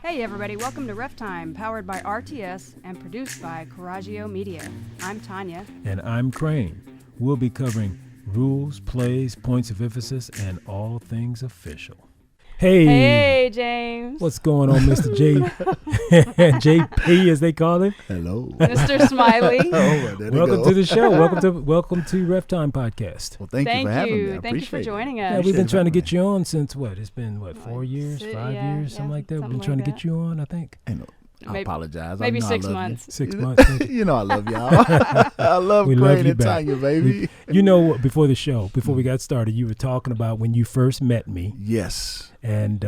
Hey everybody, welcome to RefTime, powered by RTS and produced by Coraggio Media. I'm Tanya. And I'm Crane. We'll be covering rules, plays, points of emphasis, and all things official. Hey, James. What's going on, Mr. J? JP, as they call him. Hello. Mr. Smiley. Welcome to the show. Welcome to RefTime Podcast. Well, thank you for having me. I Thank you for joining us. Yeah, we've been trying to get you on since what? It's been, 4 years, 5 years, something like that? We've been trying to get you on, I think. I apologize. Maybe 6 months. 6 months. You know I love y'all. I love Crane and Tanya, baby. Before the show, before we got started, you were talking about when you first met me. Yes. And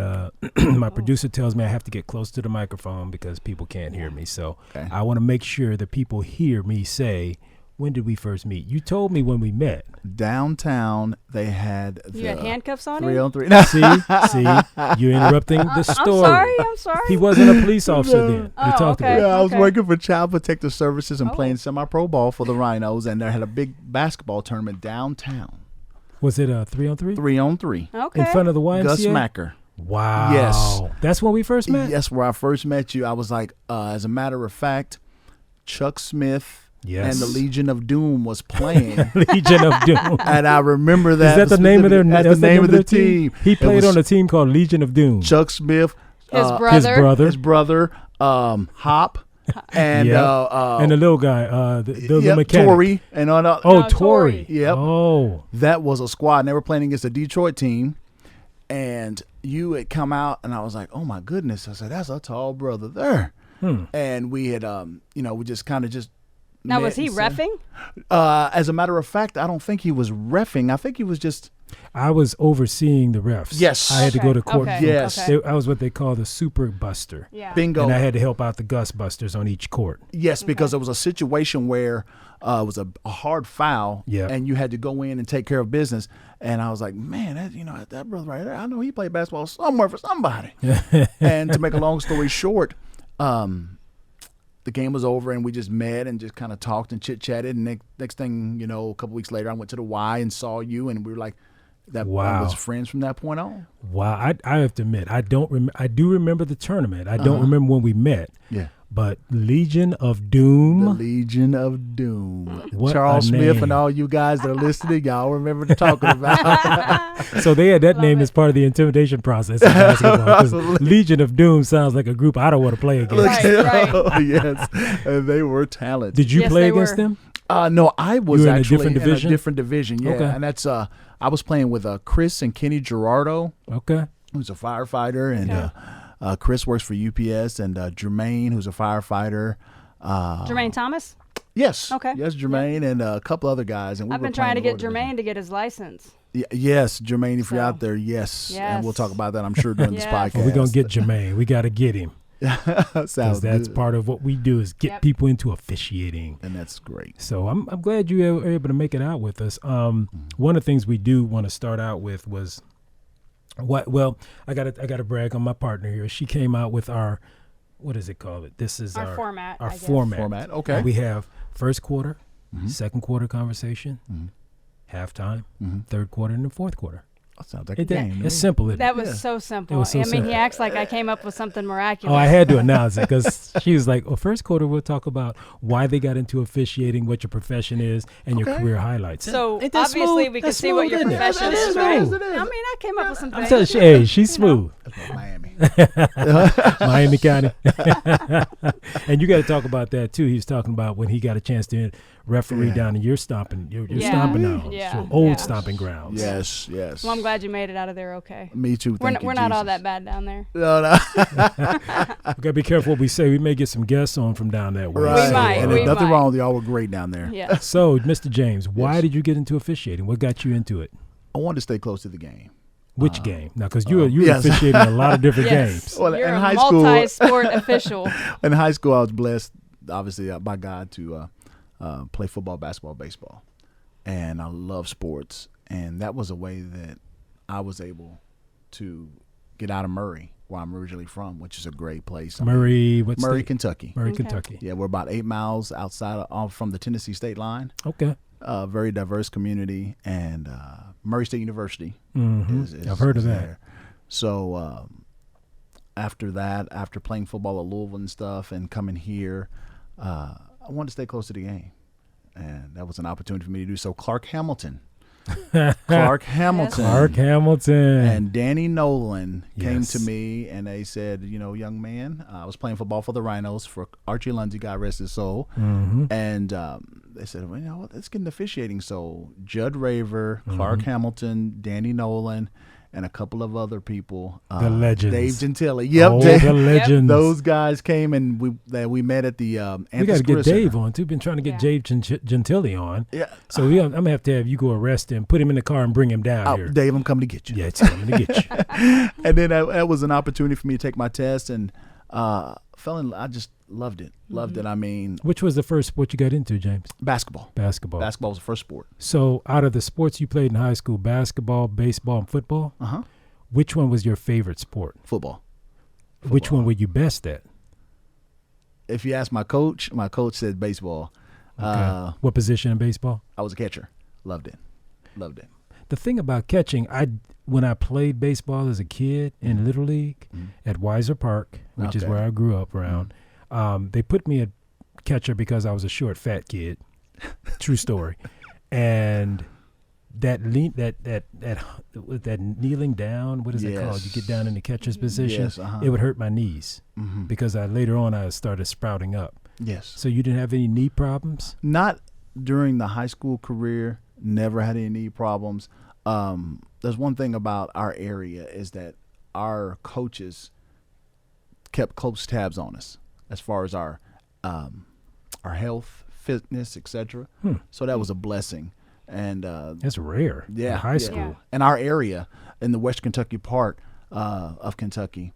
my producer tells me I have to get close to the microphone because people can't hear me. So I want to make sure that people hear me say, when did we first meet? You told me when we met. Downtown, they had You had handcuffs on 3-on-3. See, you're interrupting the story. I'm sorry. He wasn't a police officer then. We talked okay. about it. Yeah, I was working for Child Protective Services and playing semi-pro ball for the Rhinos, and they had a big basketball tournament downtown. Was it a 3-on-3? 3-on-3. Okay. In front of the YMCA? Gus Macker. Wow. Yes. That's when we first met? Yes, where I first met you. I was like, as a matter of fact, Chuck Smith and the Legion of Doom was playing. Legion of Doom. And I remember that. Is that the name of their That's the name of the team. He played on a team called Legion of Doom. Chuck Smith, His brother, Hop, and and the little guy, the mechanic. Torrey, and on. Torrey. Yep. Oh, that was a squad. And they were playing against a Detroit team, and you had come out, and I was like, oh my goodness! I said, that's a tall brother there. And we had, we just kind of just. Now, was he reffing? As a matter of fact, I don't think he was reffing. I think he was just. I was overseeing the refs. Yes. I had to go to court. Okay. Yes. Okay. I was what they call the super buster. Yeah. Bingo. And I had to help out the Gus busters on each court. Yes, because there was a situation where it was a hard foul, and you had to go in and take care of business. And I was like, man, that brother right there, I know he played basketball somewhere for somebody. And to make a long story short, the game was over, and we just met and just kind of talked and chit-chatted. And next thing, a couple weeks later, I went to the Y and saw you, and we were like, I was friends from that point on. Wow. I have to admit, I do remember the tournament. I don't remember when we met. Yeah. But Legion of Doom. The Legion of Doom. What Charles a Smith name. and all you guys that are listening, y'all remember talking about. So they had that name as part of the intimidation process in basketball. 'Cause Legion of Doom sounds like a group I don't want to play against. Right. Yes, and they were talented. Did you play they against were. them? No, I was You were in a actually different division? in a different division. Yeah, Okay. and that's I was playing with Chris and Kenny Gerardo, Okay. who's a firefighter, and Chris works for UPS, and Jermaine, who's a firefighter. Jermaine Thomas? Yes. Okay. Yes, Jermaine and a couple other guys. And I've been trying to get Jermaine to get his license. Yes, Jermaine, if you're out there, yes. And we'll talk about that, I'm sure, during this podcast. Well, we're going to get Jermaine. We got to get him. Sounds That's good. part of what we do is get people into officiating. And that's great. So I'm glad you were able to make it out with us. One of the things we do want to start out with was I gotta brag on my partner here. She came out with our, what is it called? This is our format. Our format. Okay. And we have first quarter, second quarter conversation, halftime, third quarter, and the fourth quarter. That sounds like a game. It's simple. That was so simple. It was so simple. He acts like I came up with something miraculous. Oh, I had to announce it because she was like, well, first quarter, we'll talk about why they got into officiating, what your profession is, and your career highlights. So Ain't that obviously smooth? we can That's see what smooth, your isn't it? profession That's is, right? smooth. I mean, I came up with some I'm things. telling you, hey, she's smooth. That's from Miami. Miami County. And you got to talk about that, too. He was talking about when he got a chance to referee down in your stomping now. Yeah. So old stomping grounds. Yes. Well, I'm glad you made it out of there okay. Me too. We're Thank you, not all Jesus. that bad down there. No. We got to be careful what we say. We may get some guests on from down that way. Right. We might. And there's nothing wrong with y'all. Were great down there. Yeah. So, Mr. James, why did you get into officiating? What got you into it? I wanted to stay close to the game. Which game? Now, because you were officiating a lot of different Yes. games. Well, You're in a high school- multi-sport official. In high school, I was blessed, obviously, by God to play football, basketball, baseball. And I love sports. And that was a way that I was able to get out of Murray, where I'm originally from, which is a great place. Murray, what's Murray, Kentucky. Murray, Okay. Kentucky. Yeah, we're about 8 miles outside from the Tennessee state line. Okay. Very diverse community, and Murray State University. Mm-hmm. is I've heard of that. there. So after that, after playing football at Louisville and stuff and coming here, I wanted to stay close to the game. And that was an opportunity for me to do so. Clark Hamilton. Clark Hamilton. And Danny Nolan came to me and they said, young man, I was playing football for the Rhinos for Archie Lindsey, God rest his soul. Mm-hmm. And they said, well, let's get into officiating. So Judd Raver, Clark Hamilton, Danny Nolan, and a couple of other people. The legends. Dave Gentile. Yep. The legends. Those guys came and we met at the we got to get Dave on, too. Been trying to get Dave Gentile on. Yeah. So I'm going to have you go arrest him, put him in the car, and bring him down here. Dave, I'm coming to get you. Yeah, it's coming to get you. And then that was an opportunity for me to take my test and I just loved it. Loved it. I mean. Which was the first sport you got into, James? Basketball. Basketball was the first sport. So out of the sports you played in high school, basketball, baseball, and football, which one was your favorite sport? Football. Which one were you best at? If you ask my coach said baseball. Okay. What position in baseball? I was a catcher. Loved it. The thing about catching, when I played baseball as a kid in Little League at Weiser Park, which is where I grew up around, they put me at catcher because I was a short, fat kid. True story. And that kneeling down, what is it called? You get down in the catcher's position. Yes, it would hurt my knees because later on I started sprouting up. Yes. So you didn't have any knee problems? Not during the high school career. Never had any knee problems. There's one thing about our area is that our coaches kept close tabs on us as far as our health, fitness, etc. So that was a blessing. And that's rare. Yeah, in high school. Yeah. In our area, in the West Kentucky part of Kentucky,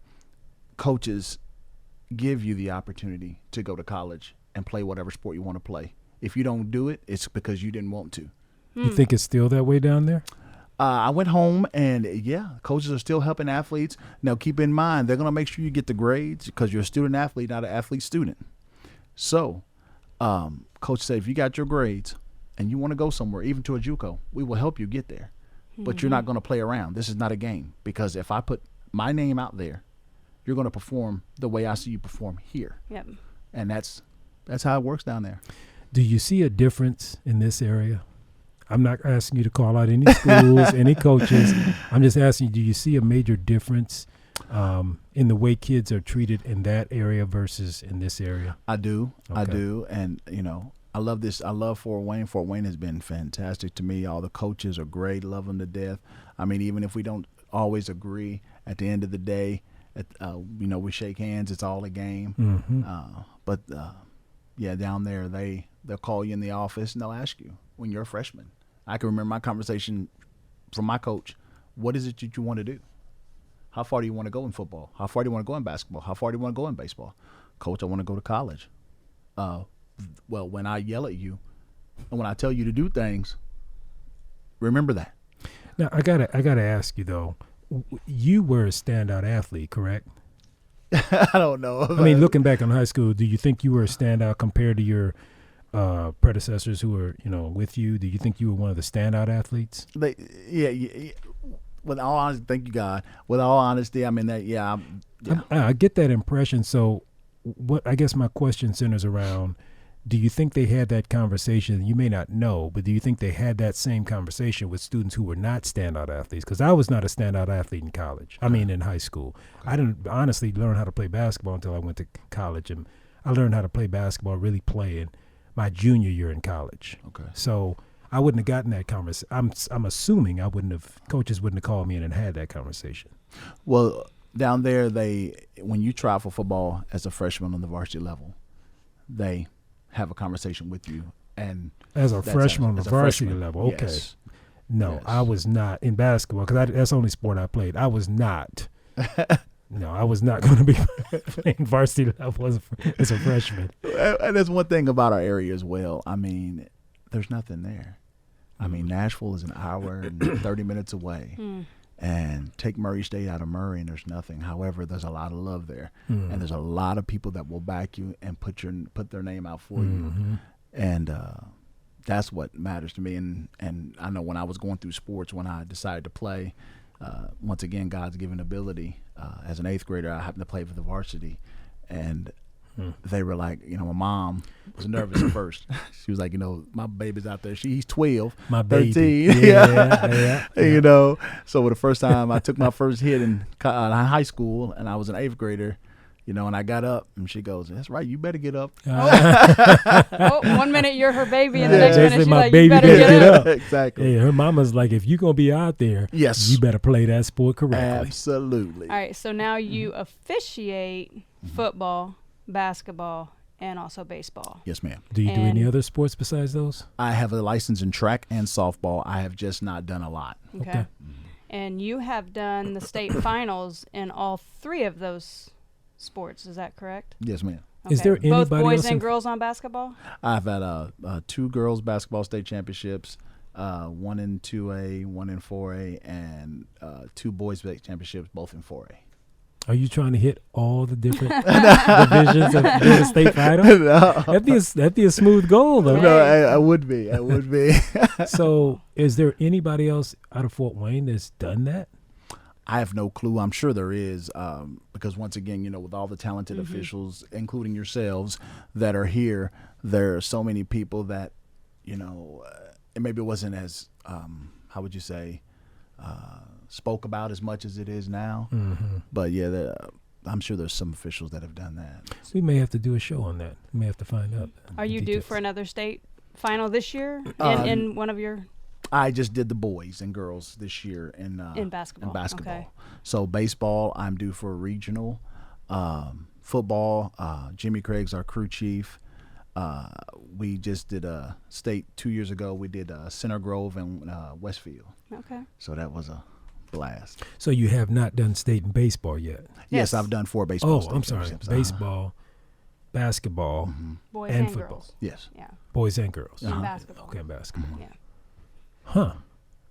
coaches give you the opportunity to go to college and play whatever sport you want to play. If you don't do it, it's because you didn't want to. You think it's still that way down there? I went home and coaches are still helping athletes. Now keep in mind, they're going to make sure you get the grades because you're a student athlete, not an athlete student. So coach said, if you got your grades and you want to go somewhere, even to a JUCO, we will help you get there. But you're not going to play around. This is not a game because if I put my name out there, you're going to perform the way I see you perform here. Yep. And that's how it works down there. Do you see a difference in this area? I'm not asking you to call out any schools, any coaches. I'm just asking you, do you see a major difference in the way kids are treated in that area versus in this area? I do. Okay. I do. And, I love this. I love Fort Wayne. Fort Wayne has been fantastic to me. All the coaches are great. Love them to death. I mean, even if we don't always agree, at the end of the day, we shake hands. It's all a game. But down there, they'll call you in the office and they'll ask you when you're a freshman. I can remember my conversation from my coach. What is it that you want to do? How far do you want to go in football? How far do you want to go in basketball? How far do you want to go in baseball? Coach, I want to go to college. Well, when I yell at you and when I tell you to do things, remember that. Now, I gotta ask you, though. You were a standout athlete, correct? I don't know. I mean, looking back on high school, do you think you were a standout compared to your predecessors who were, with you? Do you think you were one of the standout athletes? Yeah. With all honesty, thank you, God. With all honesty, I mean that. Yeah. I get that impression. So, I guess my question centers around: do you think they had that conversation? You may not know, but do you think they had that same conversation with students who were not standout athletes? Because I was not a standout athlete in college. I mean, in high school, I didn't honestly learn how to play basketball until I went to college, and I learned how to play basketball, really playing, my junior year in college. Okay. So I wouldn't have gotten that conversation. I'm assuming coaches wouldn't have called me in and had that conversation. Well, down there, when you try for football as a freshman on the varsity level, they have a conversation with you. And as a freshman on the varsity level, okay. Yes. No, yes. I was not in basketball because that's the only sport I played. I was not. No, I was not going to be playing varsity level as a freshman. And there's one thing about our area as well. I mean, there's nothing there. I mean, Nashville is an hour and 30 minutes away. And take Murray State out of Murray, and there's nothing. However, there's a lot of love there, and there's a lot of people that will back you and put their name out for you, and that's what matters to me. And I know when I was going through sports, when I decided to play, once again, God's given ability. As an 8th grader, I happened to play for the varsity, and they were like, my mom was nervous at first. She was like, my baby's out there. He's 12, my baby. 13. Yeah. So the first time I took my first hit in high school, and I was an 8th grader, and I got up, and she goes, "That's right, you better get up." 1 minute you're her baby, and the next minute she's my like, baby "You better get up." Exactly. Yeah, her mama's like, if you're gonna be out there, yes, you better play that sport correctly. Absolutely. All right, so now you officiate football, basketball, and also baseball. Yes, ma'am. Do you do any other sports besides those? I have a license in track and softball. I have just not done a lot. Okay. And you have done the state finals in all 3 of those sports. Is that correct? Yes, ma'am. Okay. Is there anybody both boys else and girls on basketball? I've had 2 girls basketball state championships, 1 in 2A, 1 in 4A, and 2 boys state championships, both in 4A. Are you trying to hit all the different divisions of the state final? No. That'd be a smooth goal, though. No, I would be. I would be. So, is there anybody else out of Fort Wayne that's done that? I have no clue. I'm sure there is, because once again, with all the talented officials, including yourselves, that are here, there are so many people that, and maybe it wasn't as, how would you say, spoke about as much as it is now. But yeah, I'm sure there's some officials that have done that. We may have to do a show on that. We may have to find out. Are you due for another state final this year in one of your? I just did the boys and girls this year in basketball. Okay. So baseball, I'm due for a regional. Football, Jimmy Craig's our crew chief. We just did a state 2 years ago. We did Center Grove and Westfield. Okay. So that was a blast. So you have not done state in baseball yet? Yes, I've done 4 baseball. Oh, I'm sorry. Baseball, basketball, boys and football. girls. Yes. Yeah. Boys and girls. And basketball. Okay, basketball. Yeah. Huh.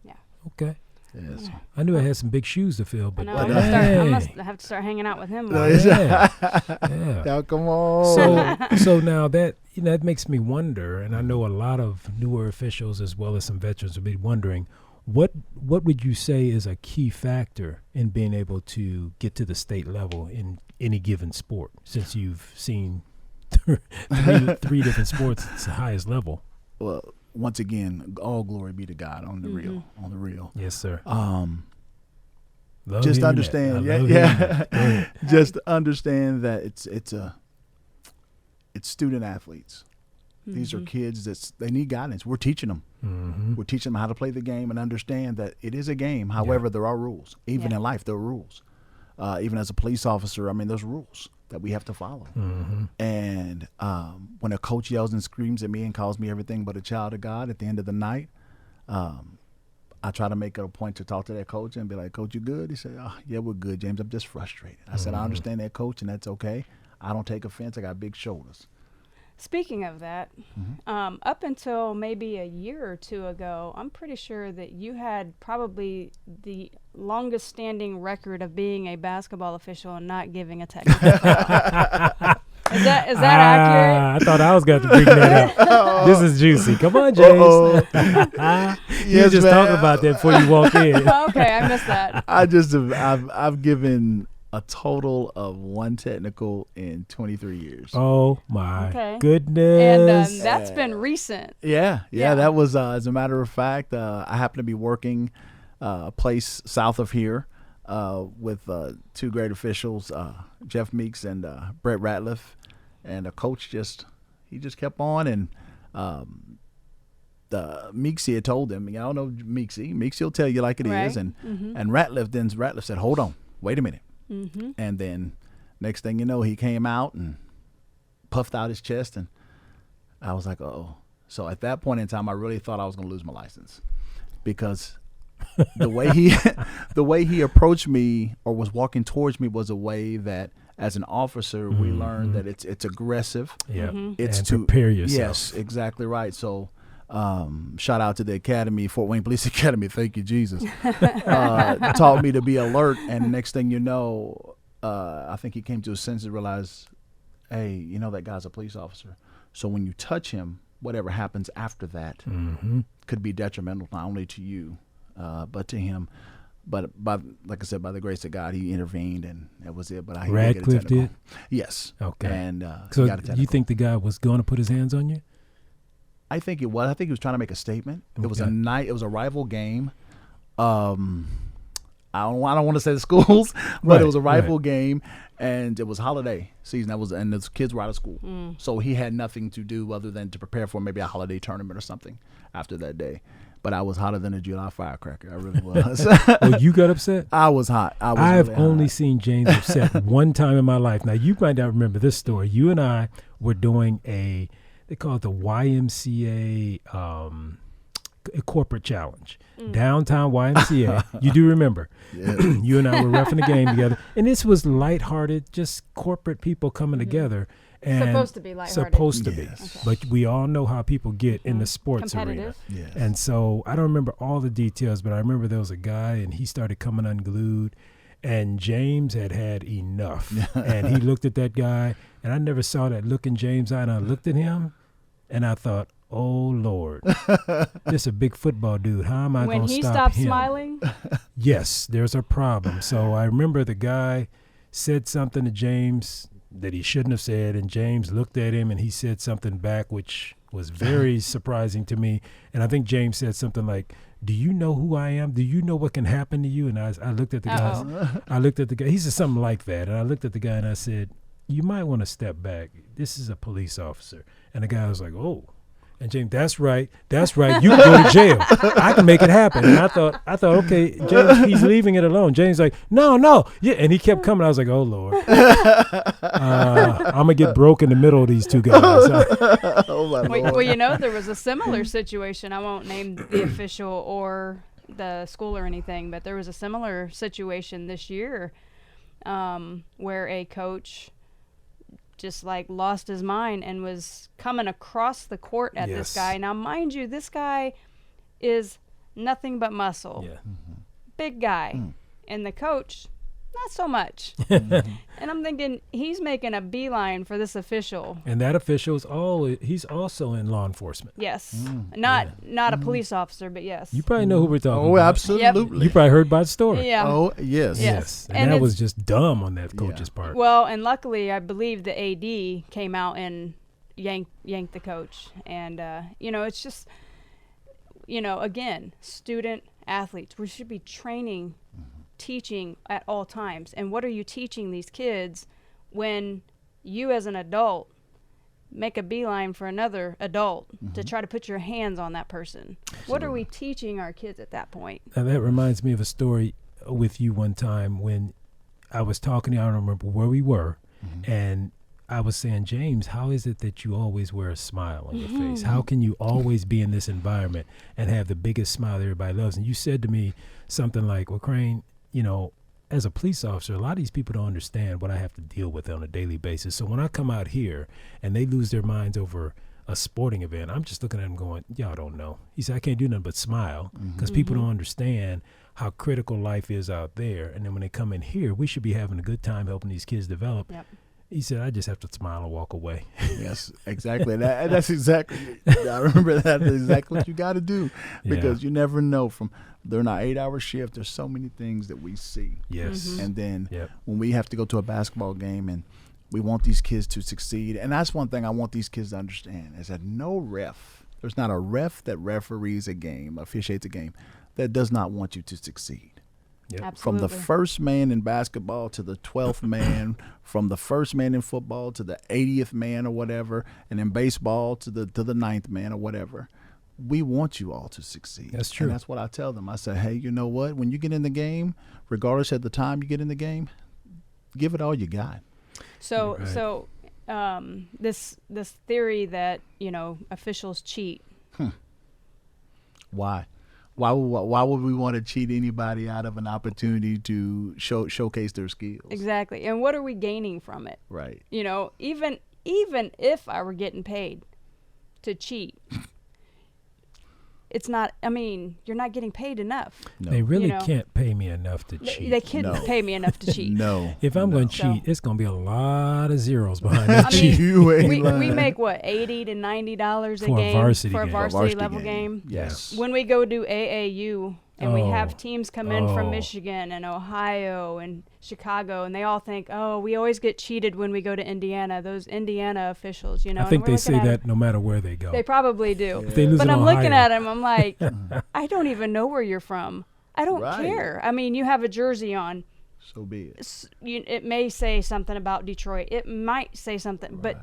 Yeah. Okay. Yes. I knew I had some big shoes to fill, but I must have to start hanging out with him more. Yeah. Now, come on. So now that that makes me wonder, and I know a lot of newer officials as well as some veterans will be wondering, what would you say is a key factor in being able to get to the state level in any given sport, since you've seen three different sports at the highest level? Well, once again, all glory be to God on the real. Yes, sir. Just understand, just understand that it's student athletes. These are kids they need guidance. We're teaching them. We're teaching them how to play the game and understand that it is a game. However, there are rules. Even in life, there are rules. Even as a police officer, there's rules that we have to follow. And when a coach yells and screams at me and calls me everything but a child of God at the end of the night, I try to make it a point to talk to that coach and be like, "Coach, you good?" He said, "Oh, yeah, we're good, James. I'm just frustrated." I said, "I understand that, Coach, and that's okay. I don't take offense. I got big shoulders." Speaking of that, up until maybe a year or 2 ago, I'm pretty sure that you had probably the longest standing record of being a basketball official and not giving a technical foul. Is that accurate? I thought I was going to bring that up. This is juicy. Come on, James. You just talk about that before you walk in. Okay, I missed that. I've given a total of 1 technical in 23 years. Oh my goodness! And that's been recent. Yeah. That was, as a matter of fact, I happened to be working a place south of here with 2 great officials, Jeff Meeks and Brett Ratliff, and a coach just kept on, and Meeksy had told him, I don't know Meeksy will tell you like it is, and Ratliff said, "Hold on, wait a minute." And then next thing you know, he came out and puffed out his chest, and I was like, "Oh." So at that point in time, I really thought I was going to lose my license, because the way he approached me or was walking towards me was a way that, as an officer, we learned that it's aggressive. Yeah, it's and to prepare yourself. Yes, exactly right. So shout out to the academy, Fort Wayne Police Academy. Thank you, Jesus. Taught me to be alert, and next thing you know, I think he came to his senses and realized, hey, that guy's a police officer. So when you touch him, whatever happens after that could be detrimental not only to you, but to him. But like I said, by the grace of God, he intervened, and that was it. But I Radcliffe did? Yes. Okay. And so you think the guy was going to put his hands on you? I think it was. I think he was trying to make a statement. Okay. It was it was a rival game. I don't want to say the schools, but it was a rival game, and it was holiday season. And the kids were out of school, so he had nothing to do other than to prepare for maybe a holiday tournament or something after that day. But I was hotter than a July firecracker. I really was. Oh, you got upset? I was hot. I have only seen James upset one time in my life. Now, you might not remember this story. You and I were doing they call it the YMCA a corporate challenge. Downtown YMCA. You do remember. Yeah. You and I were roughing the game together. And this was lighthearted, just corporate people coming together. And supposed to be lighthearted. Supposed to be. Yes. Okay. But we all know how people get in the sports arena. Yes. And so I don't remember all the details, but I remember there was a guy and he started coming unglued. And James had enough. And he looked at that guy, and I never saw that look in James' eye. And I looked at him, and I thought, oh, Lord, this a big football dude. How am I going to stop him? When he stopped smiling? Yes, there's a problem. So I remember the guy said something to James that he shouldn't have said, and James looked at him, and he said something back, which was very surprising to me. And I think James said something like, do you know who I am? Do you know what can happen to you? And I looked at the guy. I looked at the guy. He said something like that. And I looked at the guy, and I said, you might want to step back. This is a police officer. And the guy was like, oh. And James, that's right. You can go to jail. I can make it happen. And I thought, okay, James, he's leaving it alone. James like, no. Yeah. And he kept coming. I was like, oh, Lord. I'm going to get broke in the middle of these two guys. Well, there was a similar situation. I won't name the official or the school or anything, but there was a similar situation this year where a coach just like lost his mind and was coming across the court at this guy. Now, mind you, this guy is nothing but muscle. Yeah. Big guy. And the coach, not so much. And I'm thinking, he's making a beeline for this official. And that official he's also in law enforcement. Yes. Not a police officer, but yes. You probably know who we're talking about. Oh, absolutely. Yep. You probably heard about the story. Yeah. Oh, yes. Yes. And that was just dumb on that coach's part. Well, and luckily, I believe the AD came out and yanked the coach. And, it's just, again, student athletes. We should be training, teaching at all times. And what are you teaching these kids when you as an adult make a beeline for another adult to try to put your hands on that person? Absolutely. What are we teaching our kids at that point? Now that reminds me of a story with you one time when I was talking to you. I don't remember where we were, and I was saying, James, how is it that you always wear a smile on your face? How can you always be in this environment and have the biggest smile that everybody loves? And you said to me something like, well, Crane, as a police officer, a lot of these people don't understand what I have to deal with on a daily basis. So when I come out here and they lose their minds over a sporting event, I'm just looking at them going, y'all don't know. He said, I can't do nothing but smile because people don't understand how critical life is out there. And then when they come in here, we should be having a good time helping these kids develop. Yep. He said, I just have to smile and walk away. Yes, exactly. That's exactly, I remember that's exactly what you got to do because you never know during our 8-hour shift, there's so many things that we see. Yes. And then when we have to go to a basketball game and we want these kids to succeed, and that's one thing I want these kids to understand is that there's not a ref that referees a game, officiates a game, that does not want you to succeed. Yep. From the first man in basketball to the 12th man, from the first man in football to the 80th man or whatever, and in baseball to the 9th man or whatever. We want you all to succeed. That's true. And that's what I tell them. I say, hey, you know what? When you get in the game, regardless of the time you get in the game, give it all you got. So this theory that officials cheat. Why? Why would we want to cheat anybody out of an opportunity to showcase their skills? Exactly. And what are we gaining from it? Right. Even if I were getting paid to cheat, it's not, you're not getting paid enough. No. They really can't pay me enough to cheat. They can't pay me enough to cheat. No. If I'm going to cheat, it's going to be a lot of zeros behind that cheat. We make what, $80 to $90 a game for a varsity level game. Yes. When we go do AAU And we have teams come in from Michigan and Ohio and Chicago, and they all think, oh, we always get cheated when we go to Indiana. Those Indiana officials, I think they say that no matter where they go. They probably do. If they lose but in I'm Ohio, looking at them, I'm like, I don't even know where you're from. I don't care. I mean, you have a jersey on. So be it. It may say something about Detroit. It might say something, but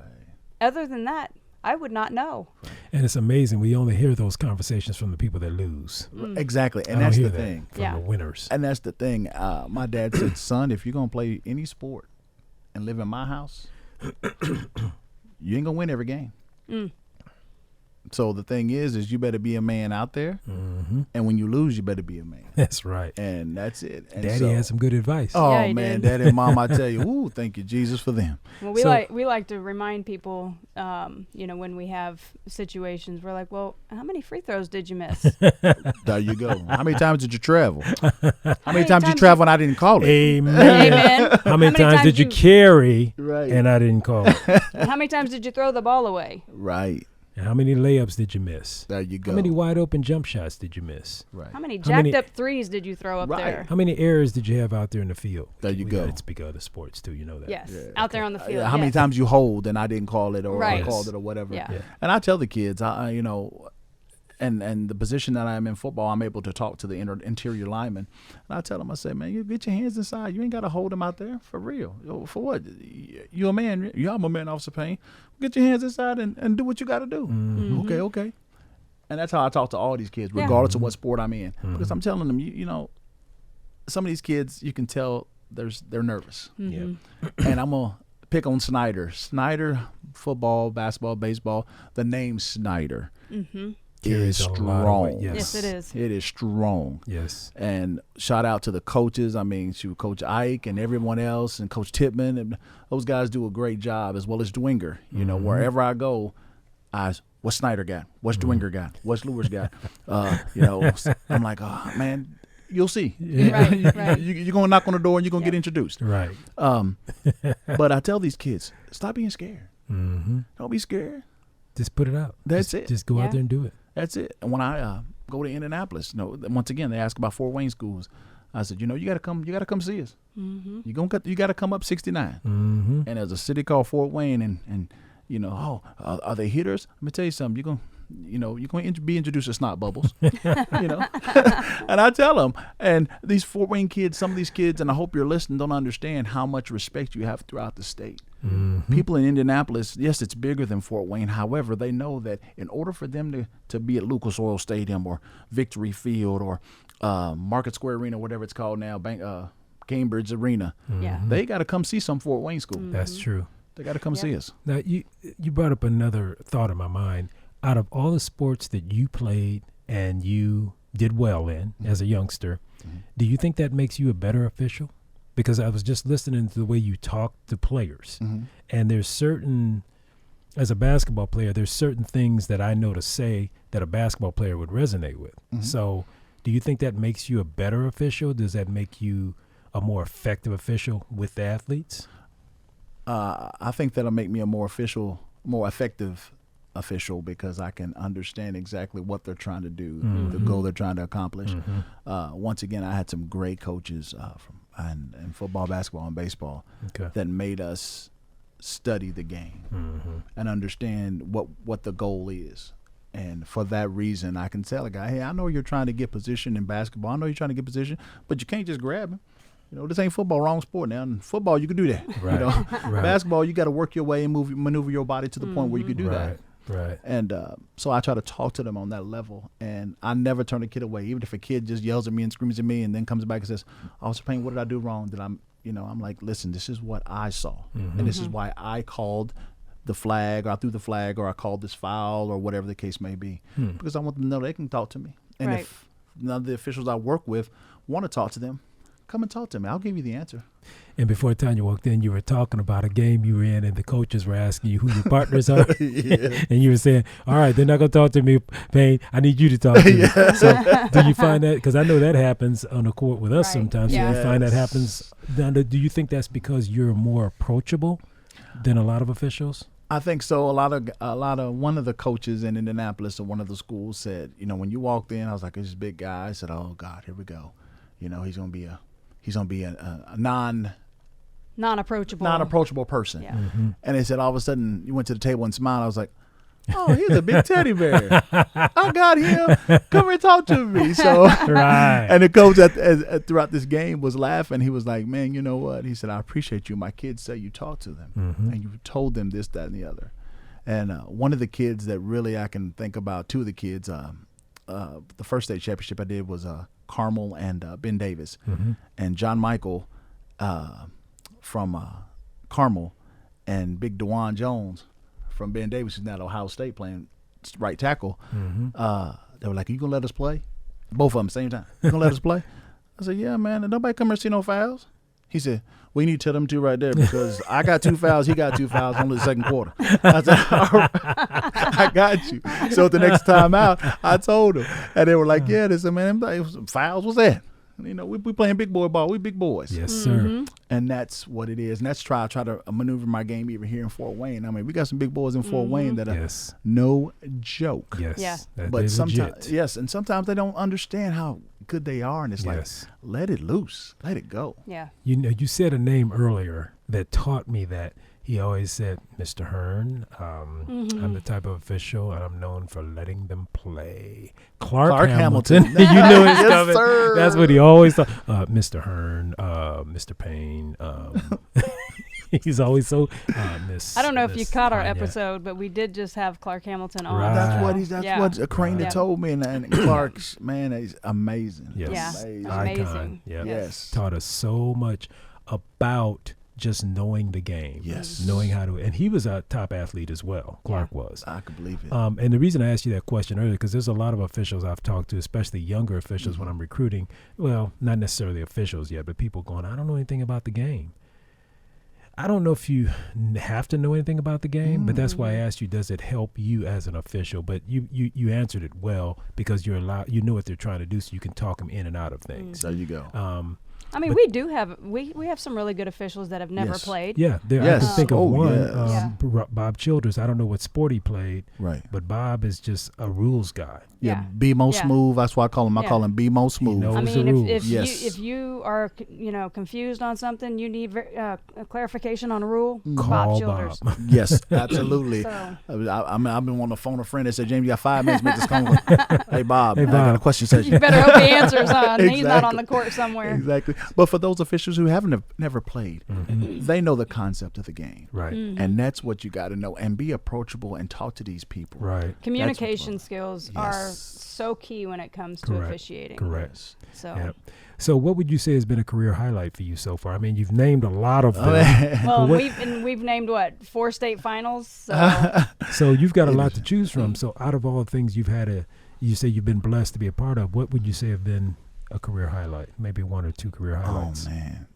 other than that, I would not know. And it's amazing. We only hear those conversations from the people that lose. Exactly. And that's the thing. From the winners. And that's the thing. My dad said, son, if you're going to play any sport and live in my house, you ain't going to win every game. So the thing is you better be a man out there. And when you lose, you better be a man. That's right. And that's it. And Daddy had some good advice. Oh, yeah, man. Daddy and Mom, I tell you, ooh, thank you, Jesus, for them. Well, we like to remind people, when we have situations, we're like, well, how many free throws did you miss? There you go. How many times did you travel? How many times did you travel and I didn't call it? Amen. How many times did you carry and I didn't call it? How many times did you throw the ball away? Right. And how many layups did you miss? There you go. How many wide open jump shots did you miss? Right. How many jacked up threes did you throw up there? How many errors did you have out there in the field? There you go. Let's speak other sports too. You know that. Yes. Out there on the field. How many times you hold and I didn't call it or I called it or whatever. Yeah. And I tell the kids, and the position that I am in football, I'm able to talk to the interior linemen. And I tell them, I say, man, you get your hands inside. You ain't got to hold them out there for real. For what? You're a man. I'm a man, Officer Payne. Get your hands inside and do what you got to do. Okay. And that's how I talk to all these kids, regardless of what sport I'm in. Because I'm telling them, you know, some of these kids, you can tell they're nervous. And I'm going to pick on Snyder. Snyder, football, basketball, baseball, the name Snyder. Is strong. Yes, it is. It is strong. Yes. And shout out to the coaches. I mean, to Coach Ike and everyone else and Coach Tippman. And those guys do a great job, as well as Dwinger. You know, wherever I go, what's Snyder got? What's Dwinger got? What's Lewis got? I'm like, oh, man, you'll see. Right. You're going to knock on the door and you're going to get introduced. Right. But I tell these kids, stop being scared. Don't be scared. Just put it out. That's it. Just go out there and do it. That's it. And when I go to Indianapolis, once again they ask about Fort Wayne schools. I said, you got to come see us. You got to come up 69. And there's a city called Fort Wayne, and are they hitters? Let me tell you something. You're going to be introduced to snot bubbles. And I tell them, and these Fort Wayne kids, some of these kids, and I hope you're listening, don't understand how much respect you have throughout the state. People in Indianapolis, yes, it's bigger than Fort Wayne. However, they know that in order for them to be at Lucas Oil Stadium or Victory Field or Market Square Arena, whatever it's called now, Cambridge Arena, they got to come see some Fort Wayne school. That's true. They got to come see us. Now, you brought up another thought in my mind. Out of all the sports that you played and you did well in as a youngster, do you think that makes you a better official? Because I was just listening to the way you talk to players, and there's certain, as a basketball player, there's certain things that I know to say that a basketball player would resonate with. So do you think that makes you a better official? Does that make you a more effective official with the athletes? I think that'll make me a more effective official because I can understand exactly what they're trying to do, the goal they're trying to accomplish. Once again, I had some great coaches in football, basketball, and baseball that made us study the game and understand what the goal is. And for that reason, I can tell a guy, hey, I know you're trying to get position in basketball. I know you're trying to get position, but you can't just grab him. This ain't football, wrong sport now. In football, you can do that. Right. Basketball, you got to work your way and maneuver your body to the point where you can do that. Right. And so I try to talk to them on that level, and I never turn a kid away, even if a kid just yells at me and screams at me and then comes back and says, Officer Payne, what did I do wrong? That I'm like, listen, this is what I saw, and this is why I called the flag, or I threw the flag, or I called this foul, or whatever the case may be, because I want them to know they can talk to me. And if none of the officials I work with want to talk to them, come and talk to me. I'll give you the answer. And before Tanya walked in, you were talking about a game you were in, and the coaches were asking you who your partners are. And you were saying, all right, they're not going to talk to me, Payne. I need you to talk to me. So do you find that, because I know that happens on the court with us sometimes. Yeah. Do you find that happens? Do you think that's because you're more approachable than a lot of officials? I think so. A lot of one of the coaches in Indianapolis or one of the schools said, when you walked in, I was like, this big guy. I said, oh God, here we go. He's gonna be a non-approachable person. Yeah. Mm-hmm. And they said all of a sudden you went to the table and smiled. I was like, oh, he's a big teddy bear. I got him. Come here and talk to me. So, right. And the coach throughout this game was laughing. He was like, man, you know what? He said, I appreciate you. My kids say you talked to them and you told them this, that, and the other. And one of the kids that really I can think about, two of the kids, the first state championship I did was Carmel and Ben Davis. And John Michael from Carmel and Big DeJuan Jones from Ben Davis, who's now at Ohio State playing right tackle. They were like, are you going to let us play? Both of them same time. You going to let us play? I said, yeah, man. And nobody come here and see no fouls. He said, we need to tell them two right there because I got 2 fouls. He got 2 fouls only the second quarter. I said, all right, I got you. So the next time out, I told them. And they were like, yeah, they said, man, fouls, what's that? We playing big boy ball. We big boys. Yes, sir. And that's what it is. And that's try to maneuver my game even here in Fort Wayne. I mean, we got some big boys in Fort Wayne that are no joke. Yes. Yeah. But sometimes, and sometimes they don't understand how good they are. And it's like, let it loose. Let it go. Yeah. You said a name earlier that taught me that. He always said, Mr. Hearn, I'm the type of official, and I'm known for letting them play. Clark Hamilton. You knew it was coming. Sir. That's what he always thought. Mr. Hearn, Mr. Payne. He's always so Miss. I don't know if you caught our Tanya. episode, but we did just have Clark Hamilton on. Right. That's what Crane had told me, and Clark's man is amazing. Yes. Yeah. Amazing. Yep. Yes. Taught us so much about just knowing the game. Yes. Knowing how to, and he was a top athlete as well. Clark was. I could believe it. And the reason I asked you that question earlier, because there's a lot of officials I've talked to, especially younger officials when I'm recruiting. Well, not necessarily officials yet, but people going, I don't know anything about the game. I don't know if you have to know anything about the game, but that's why I asked you, does it help you as an official? But you answered it well because you know what they're trying to do, so you can talk them in and out of things. There you go. I mean, we do have we have some really good officials that have never played. Yeah, I can think of one. Yes. Bob Childers. I don't know what sport he played, right? But Bob is just a rules guy. Yeah, BMO Smooth. That's why I call him. I call him BMO Smooth. I mean, if you are confused on something, you need clarification on a rule. Call Bob Childers. Bob. Yes, absolutely. So. I've been wanting to phone a friend that said, James, you got 5 minutes to make this call. Hey, Bob. I got a question. You better hope he answers on. Exactly. He's not on the court somewhere. Exactly. But for those officials who haven't never played, they know the concept of the game. Right. And that's what you got to know. And be approachable and talk to these people. Right. Communication skills are so key when it comes to officiating. Correct. So. Yep. So what would you say has been a career highlight for you so far? I mean, you've named a lot of them. Well, we've named 4 state finals. So, so you've got a lot to choose from. So out of all the things you've had you say you've been blessed to be a part of, what would you say have been a career highlight? Maybe 1 or 2 career highlights. Oh, man.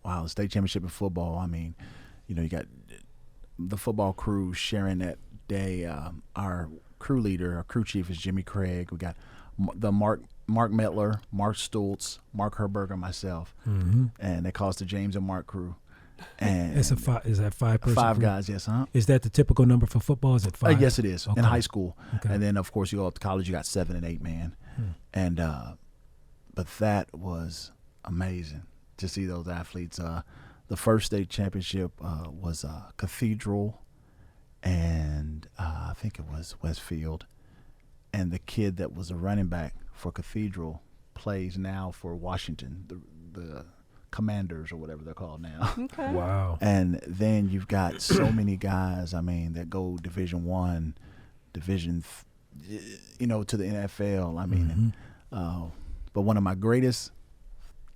Wow, the state championship in football. I mean, you got the football crew sharing that day. Our crew leader, our crew chief is Jimmy Craig. We got the Mark Metler, Mark Stultz, Mark Herberger, myself, and they call us the James and Mark crew. And is that 5-person? 5 crew? guys, yes, huh? Is that the typical number for football? Is it 5? Yes, it is. Okay. In high school, okay. And then of course you go up to college, you got 7 and 8 man, and but that was amazing to see those athletes. The first state championship was Cathedral, and I think it was Westfield. And the kid that was a running back for Cathedral plays now for Washington, the Commanders or whatever they're called now. Okay. Wow. And then you've got so many guys, I mean, that go Division I, to the NFL. I mean, but one of my greatest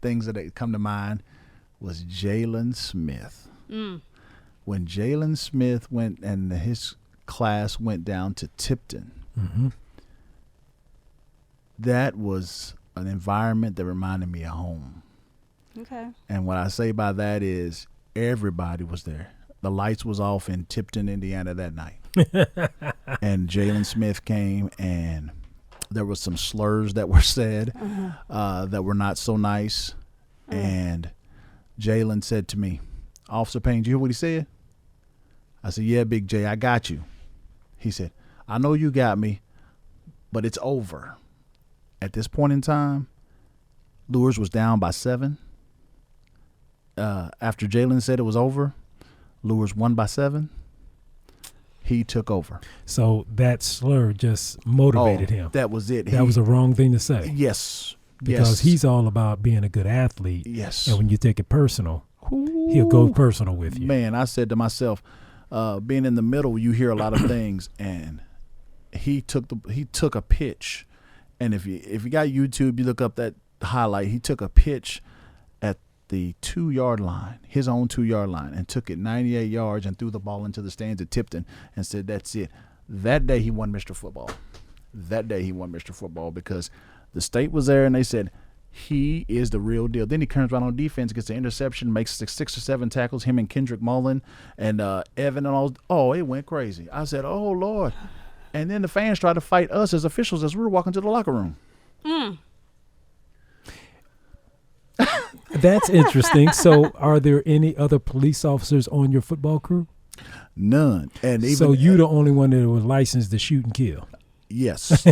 things that come to mind was Jalen Smith. When Jalen Smith went and his class went down to Tipton, that was an environment that reminded me of home. Okay. And what I say by that is everybody was there. The lights was off in Tipton, Indiana that night. And Jalen Smith came, and there was some slurs that were said that were not so nice. And Jalen said to me, Officer Payne, did you hear what he said? I said, yeah, Big J, I got you. He said, I know you got me, but it's over. At this point in time, Lures was down by 7. After Jalen said it was over, Lures won by 7. He took over. So that slur just motivated him. That was it. That was a wrong thing to say. Yes. Because he's all about being a good athlete. Yes. And when you take it personal, he'll go personal with you. Man, I said to myself, being in the middle, you hear a lot of things, and he took a pitch, and if you got YouTube, you look up that highlight. He took a pitch at the 2-yard line, his own 2-yard line, and took it 98 yards and threw the ball into the stands at Tipton and said, "That's it." That day he won Mr. Football. That day he won Mr. Football because the state was there and they said, he is the real deal. Then he turns around on defense, gets the interception, makes 6 or 7 tackles, him and Kendrick Mullen and Evan and all. Oh, it went crazy. I said, oh, Lord. And then the fans tried to fight us as officials as we were walking to the locker room. That's interesting. So are there any other police officers on your football crew? None. And even, so you the only one that was licensed to shoot and kill? Yes.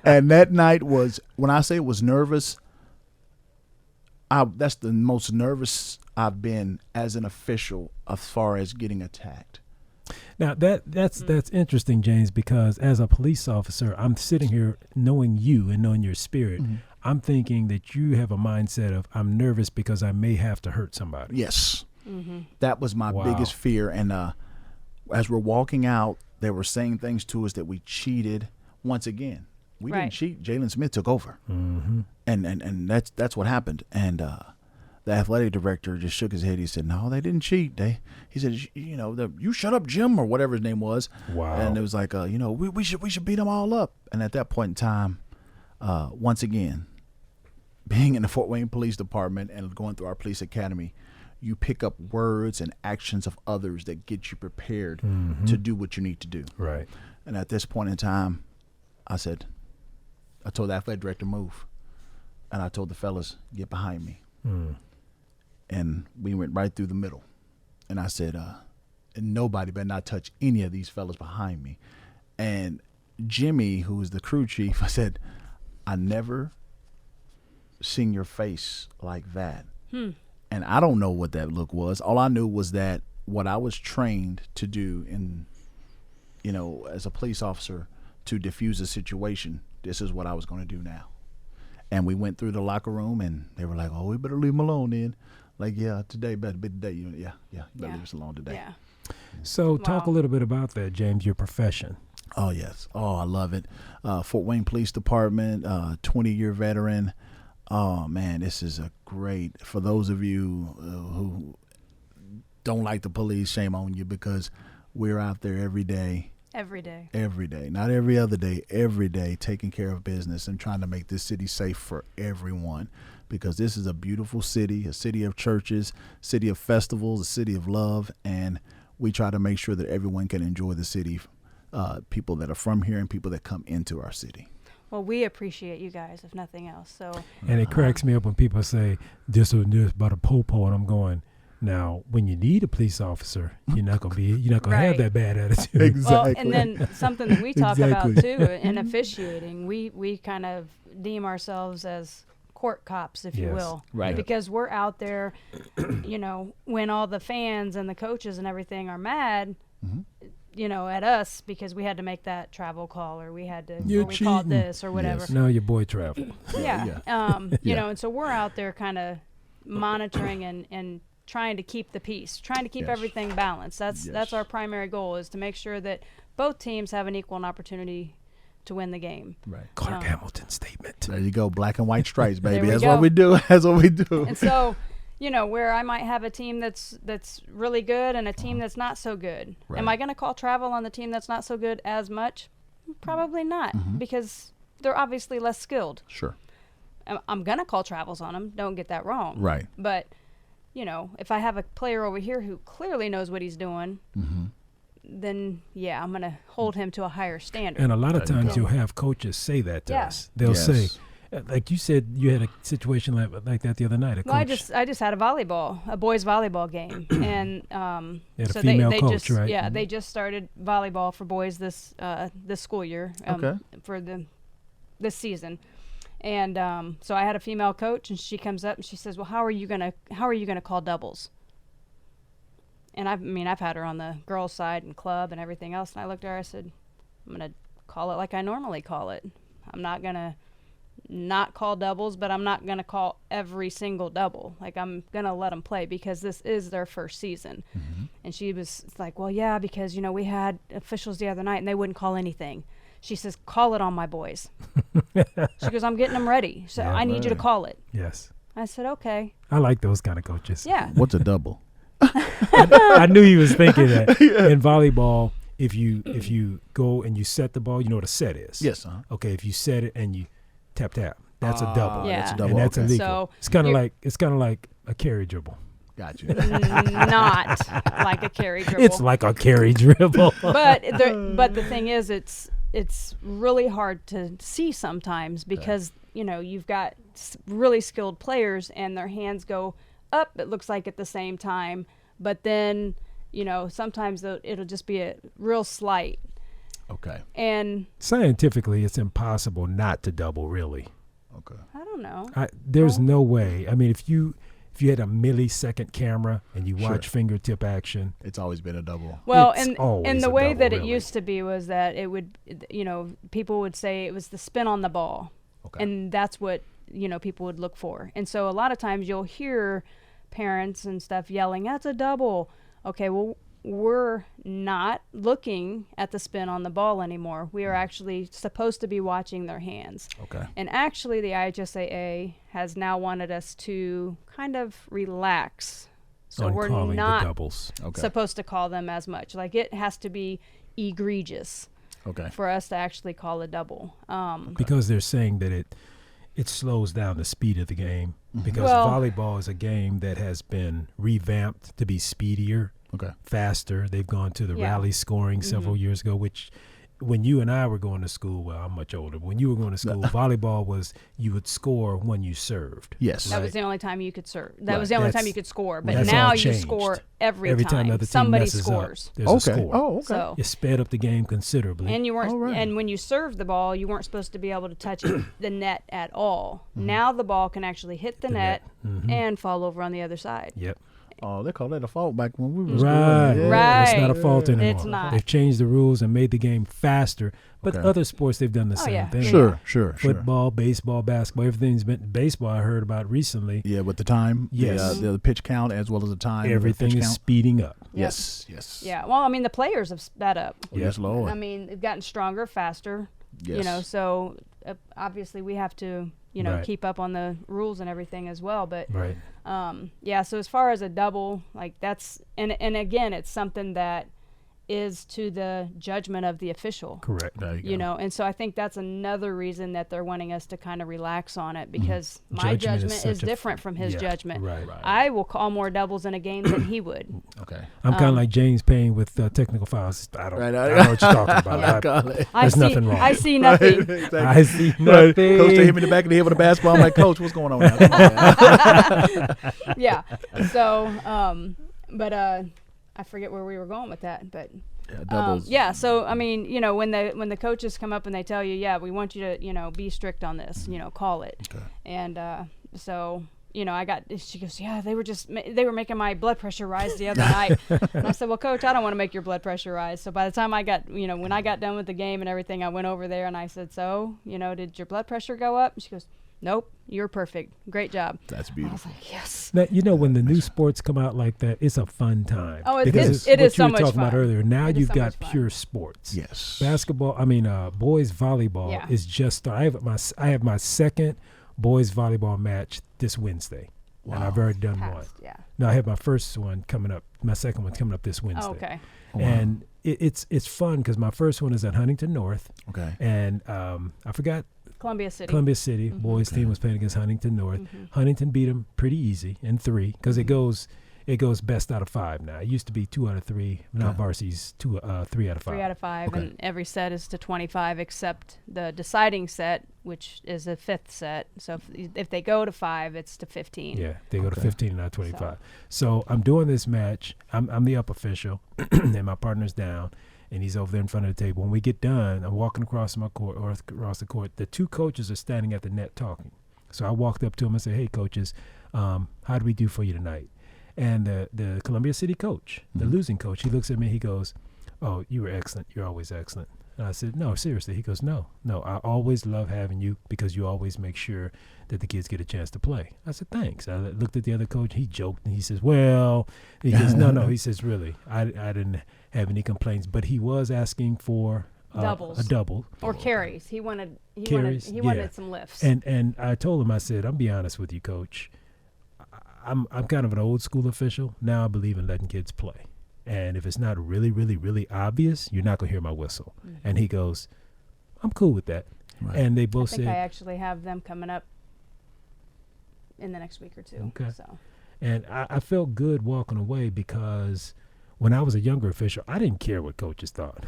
And that night was, when I say it was nervous, that's the most nervous I've been as an official as far as getting attacked. Now that's interesting, James, because as a police officer, I'm sitting here knowing you and knowing your spirit. Mm-hmm. I'm thinking that you have a mindset of, I'm nervous because I may have to hurt somebody. Yes. Mm-hmm. That was my biggest fear. And as we're walking out, they were saying things to us that we cheated. Once again, we didn't cheat. Jalen Smith took over, and that's what happened. And the athletic director just shook his head. He said, "No, they didn't cheat. He said, you shut up, Jim, or whatever his name was." Wow. And it was like, we should beat them all up. And at that point in time, once again, being in the Fort Wayne Police Department and going through our police academy, you pick up words and actions of others that get you prepared to do what you need to do. Right. And at this point in time, I told the athletic director, move. And I told the fellas, get behind me. And we went right through the middle. And I said, and nobody better not touch any of these fellas behind me. And Jimmy, who was the crew chief, I said, I never seen your face like that. And I don't know what that look was. All I knew was that what I was trained to do as a police officer to diffuse a situation, this is what I was going to do now. And we went through the locker room and they were like, oh, we better leave him alone then. Like, yeah, today better be the day. You better leave us alone today. Yeah. So talk a little bit about that, James, your profession. Oh, yes. Oh, I love it. Fort Wayne Police Department, 20-year veteran. Oh, man, this is a great, for those of you who don't like the police, shame on you, because we're out there every day. Every day. Every day. Not every other day, every day, taking care of business and trying to make this city safe for everyone, because this is a beautiful city, a city of churches, city of festivals, a city of love, and we try to make sure that everyone can enjoy the city, people that are from here and people that come into our city. Well, we appreciate you guys, if nothing else. So, and it cracks me up when people say this or this about a popo, and I'm going, now when you need a police officer, you're not gonna have that bad attitude. Exactly. Well, and then something that we talk about too in officiating, we kind of deem ourselves as court cops, if you will, right? Because we're out there, when all the fans and the coaches and everything are mad. At us because we had to make that travel call or we had to we called this or whatever. Yes. No, your boy travel. And so we're out there kind of monitoring and trying to keep the peace, trying to keep everything balanced. That's our primary goal, is to make sure that both teams have an equal opportunity to win the game. Right. Clark Hamilton statement. There you go, black and white stripes, baby. That's what we do. That's what we do. And so, where I might have a team that's really good and a team that's not so good. Right. Am I going to call travel on the team that's not so good as much? Probably not, because they're obviously less skilled. Sure. I'm going to call travels on them. Don't get that wrong. Right. But, if I have a player over here who clearly knows what he's doing, then, I'm going to hold him to a higher standard. And a lot of times you'll have coaches say that to us. They'll say, Like you said, you had a situation like that the other night. Well, I just had a boys volleyball game, and a so female they coach, just right? yeah they just started volleyball for boys this school year for this season, and so I had a female coach, and she comes up and she says, "Well, how are you gonna call doubles?" And I've had her on the girls' side and club and everything else, and I looked at her, I said, "I'm gonna call it like I normally call it. I'm not gonna not call doubles, but I'm not going to call every single double. Like, I'm going to let them play because this is their first season." Mm-hmm. And she was like, "Well, yeah, because, we had officials the other night and they wouldn't call anything." She says, "Call it on my boys." She goes, "I'm getting them ready, so I need you to call it." Yes. I said, "Okay." I like those kind of coaches. Yeah. What's a double? I knew he was thinking that. In volleyball, if you go and you set the ball, you know what a set is. Yes. Okay, if you set it and you tap, that's a double. Yeah. That's a double. And that's illegal. So it's kind of like a carry dribble. Got you. Not like a carry dribble. It's like a carry dribble. But the thing is, it's really hard to see sometimes because you've got really skilled players and their hands go up. It looks like at the same time, but then sometimes it'll just be a real slight. Okay. And scientifically, it's impossible not to double. Really. Okay. I don't know. There's no way. I mean, if you had a millisecond camera and you watch Sure. fingertip action, It's always been a double. Well, It's and always the a way double, that it really. used to be was that it would, people would say it was the spin on the ball, Okay. and that's what people would look for. And so a lot of times you'll hear parents and stuff yelling, "That's a double." Okay, well, we're not looking at the spin on the ball anymore. We are actually supposed to be watching their hands. Okay. And actually, the IHSAA has now wanted us to kind of relax. So on we're calling the not doubles. Okay. supposed to call them as much. Like, it has to be egregious Okay. for us to actually call a double. Because they're saying that it slows down the speed of the game. Because Well- volleyball is a game that has been revamped to be speedier, Okay. faster. They've gone to the Yeah. rally scoring several years ago, which when you and I were going to school, well, I'm much older, but when you were going to school, volleyball was you would score when you served. Yes. That was the only time you could serve. That was the only time you could score. But that's now all you changed. score every Every time. time the other team Somebody messes scores. up, there's a Okay. score. Oh, okay. So, It sped up the game considerably. and you weren't, All right. and when you served the ball, you weren't supposed to be able to touch the net at all. Now the ball can actually hit the net and fall over on the other side. Yep. Oh, they called that a fault back when we were Right. schooling. Right. It's not a fault anymore. It's not. They've changed the rules and made the game faster. But Okay. other sports, they've done the Oh, same yeah. thing. Sure. Football, baseball, basketball, everything's been baseball. I heard about recently. Yeah, with the time. Yes. The pitch count as well as the time. Everything the pitch is count. speeding up. Yes. Yes. Yeah. Well, I mean, the players have sped up. Oh, yes, Lord. I mean, they've gotten stronger, faster. Yes. So obviously we have to, Right. keep up on the rules and everything as well. But Right. so as far as a double, like that's, and again, it's something that is to the judgment of the official. Correct. There you go. And so I think that's another reason that they're wanting us to kind of relax on it, because my Judgment is judgment is such a different from his yeah, judgment. right. I will call more doubles in a game than he would. Okay. I'm kind of like James Payne with technical fouls. I don't Right, know what you're talking about. Yeah. Got it. I There's see, nothing wrong. I see nothing. Exactly. I see Right. nothing. Coach hit me in the back of the head with a basketball. I'm like, Coach, what's going on now? Come on, man. Yeah. So, but I forget where we were going with that, but. Yeah, doubles. So I mean, when the coaches come up and they tell you, yeah, we want you to, be strict on this, call it. Okay. And so, she goes, yeah, they were making my blood pressure rise the other night. And I said, well, Coach, I don't want to make your blood pressure rise. So by the time I got, when I got done with the game and everything, I went over there and I said, so, did your blood pressure go up? And she goes, nope, you're perfect. Great job. That's I was beautiful. like, yes. Now, when the new sports come out like that, it's a fun time. Oh, because it is what so you were much talking about fun. earlier. Now It is you've so got much fun. pure sports. Yes. Basketball. Boys volleyball Yeah. is just started. I have my second boys volleyball match this Wednesday, and I've already done one. Passed, yeah. No, I have my first one coming up. My second one's coming up this Wednesday. Oh, okay. Wow. And it's fun because my first one is at Huntington North, Okay. and I forgot Columbia City. Columbia City boys Okay. team was playing against Huntington North. Huntington beat them pretty easy in 3 because it It goes best out of 5 now. It used to be 2 out of 3. Now varsity's 3 out of 5. 3 out of 5, okay. And every set is to 25 except the deciding set, which is a 5th set. So if they go to 5, it's to 15. Yeah, they go to 15 and not 25. So I'm doing this match. I'm the up official, and my partner's down, and he's over there in front of the table. When we get done, I'm walking across my court or across the court. The 2 coaches are standing at the net talking. So I walked up to them and said, "Hey, coaches, how do we do for you tonight?" And the Columbia City coach, the losing coach, he looks at me. He goes, "Oh, you were excellent. You're always excellent." And I said, "No, seriously." He goes, No, I always love having you because you always make sure that the kids get a chance to play." I said, "Thanks." I looked at the other coach. He joked and he says, "Well," he goes, No. He says, "Really, I didn't have any complaints, but he was asking for doubles, a double or carries. He wanted some lifts." And I told him, I said, "I'm be honest with you, coach. I'm kind of an old school official. Now I believe in letting kids play. And if it's not really, really, really obvious, you're not going to hear my whistle." Mm-hmm. And he goes, "I'm cool with that." Right. And they both said, I actually have them coming up in the next week or 2. Okay. So. And I felt good walking away because when I was a younger official, I didn't care what coaches thought.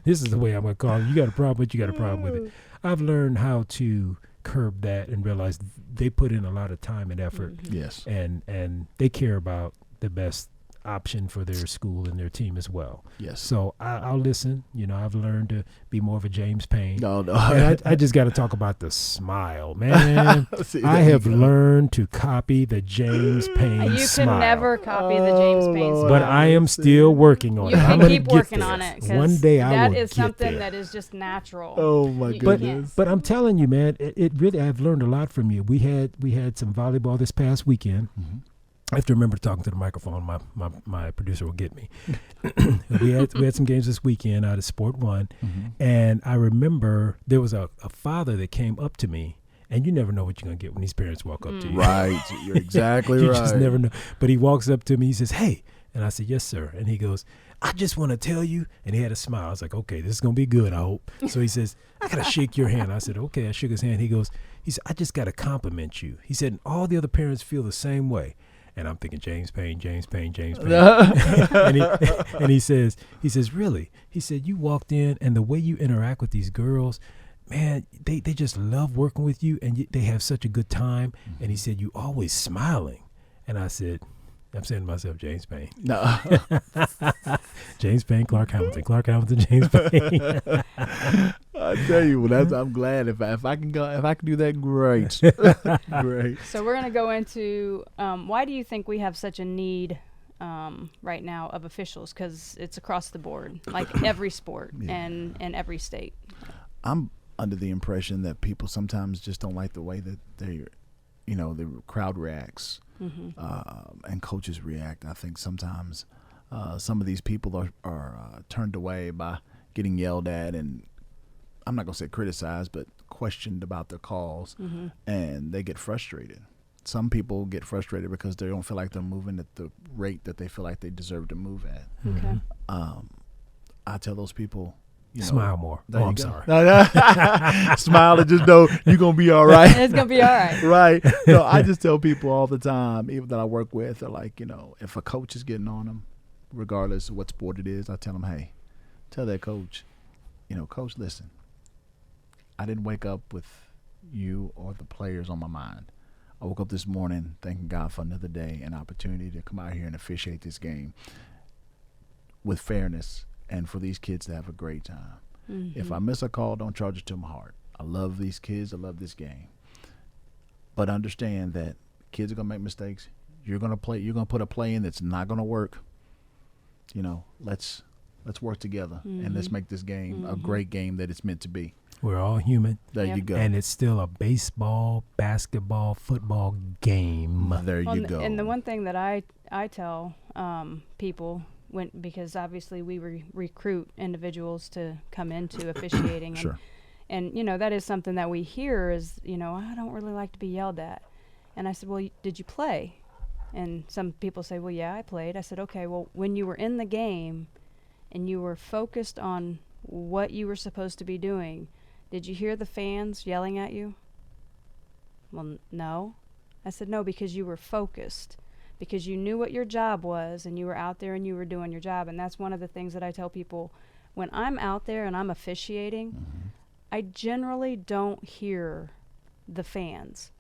This is the way I'm going to call it. You got a problem with it, you got a problem with it. I've learned how to curb that and realize they put in a lot of time and effort. Mm-hmm. Yes. And they care about the best option for their school and their team as well. Yes. So I'll listen. I've learned to be more of a James Payne. No. And I just got to talk about the smile, man. I have learned to copy the James Payne smile. You can never copy the James Payne smile. But I am still working on it. I'm going to keep working on it. One day I will get there. That is something that is just natural. Oh, my goodness. But I'm telling you, man, it really, I've learned a lot from you. We had some volleyball this past weekend. Mm-hmm. I have to remember talking to the microphone. My producer will get me. we had some games this weekend out of Sport 1, and I remember there was a father that came up to me, and you never know what you're going to get when these parents walk up to you. Right. You're exactly you right. You just never know. But he walks up to me. He says, "Hey." And I said, "Yes, sir." And he goes, "I just want to tell you." And he had a smile. I was like, "Okay, this is going to be good, I hope." So he says, "I got to shake your hand." I said, "Okay." I shook his hand. He said, "I just got to compliment you." He said, "All the other parents feel the same way." And I'm thinking, James Payne. and he says, "Really?" He said, "You walked in, and the way you interact with these girls, man, they just love working with you, and they have such a good time." Mm-hmm. And he said, "You always smiling." And I said, I'm saying to myself, James Payne. No. James Payne, Clark Hamilton, James Payne. I tell you, I'm glad if I can do that, great. Great. So we're gonna go into why do you think we have such a need right now of officials? Because it's across the board, like every sport and every state. I'm under the impression that people sometimes just don't like the way that the crowd reacts. Mm-hmm. And coaches react. I think sometimes some of these people are turned away by getting yelled at, and I'm not going to say criticized, but questioned about their calls, and they get frustrated. Some people get frustrated because they don't feel like they're moving at the rate that they feel like they deserve to move at. Okay. I tell those people, smile more. I'm sorry. Smile and just know you're going to be all right. It's going to be all right. Right. So I just tell people all the time, even that I work with, they're like, if a coach is getting on them, regardless of what sport it is, I tell them, hey, tell that coach, Coach, listen, I didn't wake up with you or the players on my mind. I woke up this morning thanking God for another day and opportunity to come out here and officiate this game with fairness and for these kids to have a great time. Mm-hmm. If I miss a call, don't charge it to my heart. I love these kids. I love this game. But understand that kids are going to make mistakes. You're going to play. You're going to put a play in that's not going to work. Let's work together and let's make this game a great game that it's meant to be. We're all human. There you go. And it's still a baseball, basketball, football game. There you go. And the one thing that I tell people, because obviously we recruit individuals to come into officiating. Sure. And that is something that we hear is, I don't really like to be yelled at. And I said, well, did you play? And some people say, well, yeah, I played. I said, okay, well, when you were in the game and you were focused on what you were supposed to be doing, did you hear the fans yelling at you? Well, no. I said, no, because you were focused. because you knew what your job was and you were out there and you were doing your job. And that's one of the things that I tell people when I'm out there and I'm officiating, I generally don't hear the fans.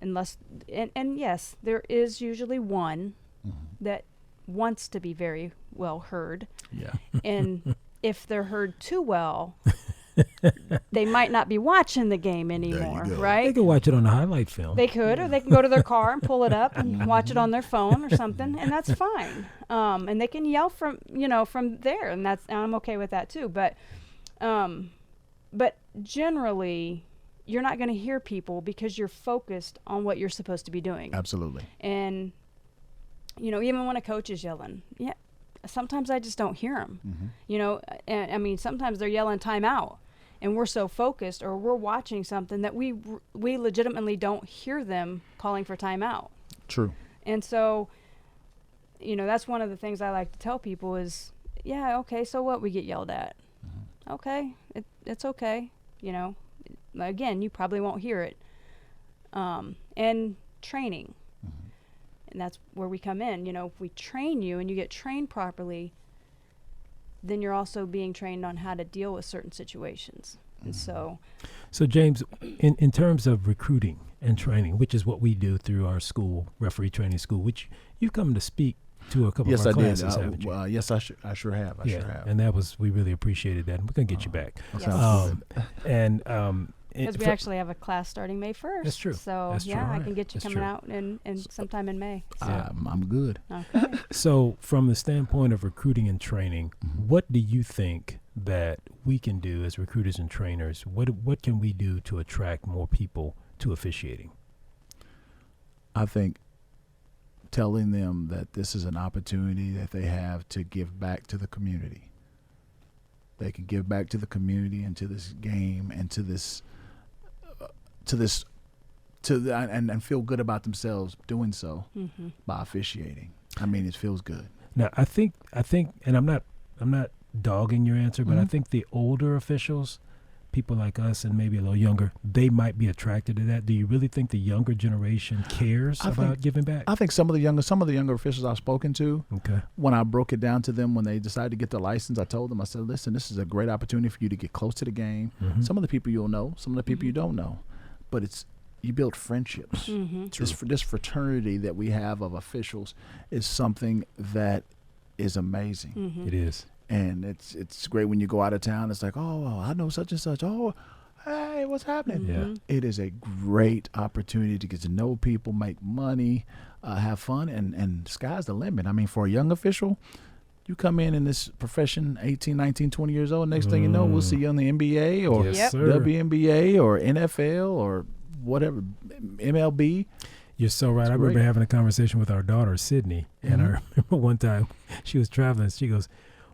Unless, and yes, there is usually one that wants to be very well heard. Yeah. And if they're heard too well, they might not be watching the game anymore, right? They could watch it on the highlight film. They could, or they can go to their car and pull it up and watch it on their phone or something, and that's fine. And they can yell from there, and I'm okay with that too. But generally, you're not going to hear people because you're focused on what you're supposed to be doing. Absolutely. And even when a coach is yelling, sometimes I just don't hear them. And I mean, sometimes they're yelling timeout, and we're so focused, or we're watching something that we legitimately don't hear them calling for timeout. True. And so, that's one of the things I like to tell people is, okay, so what? We get yelled at. Okay, it's okay. Again, you probably won't hear it. And training. And that's where we come in. If we train you and you get trained properly, then you're also being trained on how to deal with certain situations. And so James, in terms of recruiting and training, which is what we do through our school, referee training school, which you've come to speak to a couple of our classes, haven't you? Yes, I sure have. I sure have. And we really appreciated that. And we're going to get you back. Yes. And because we actually have a class starting May 1st. That's true. So, that's true. I can get you coming out in sometime in May. So. I'm good. Okay. So from the standpoint of recruiting and training, what do you think that we can do as recruiters and trainers? What can we do to attract more people to officiating? I think telling them that this is an opportunity that they have to give back to the community. They can give back to the community and to this game and and feel good about themselves doing so by officiating. I mean, it feels good. Now, I think, and I'm not dogging your answer, but I think the older officials, people like us and maybe a little younger, they might be attracted to that. Do you really think the younger generation cares about giving back? I think some of the younger officials I've spoken to, when I broke it down to them, when they decided to get their license, I told them, I said, listen, this is a great opportunity for you to get close to the game. Some of the people you'll know, some of the people you don't know, but you build friendships. This fraternity that we have of officials is something that is amazing. It is. And it's great when you go out of town. It's like, oh, I know such and such. Oh, hey, what's happening? Yeah. It is a great opportunity to get to know people, make money, have fun, and sky's the limit. I mean, for a young official, you come in this profession 18, 19, 20 years old, next thing you know, we'll see you on the NBA or WNBA or NFL or whatever, MLB. You're so right. I remember having a conversation with our daughter, Sydney, and I remember one time she was traveling. She goes,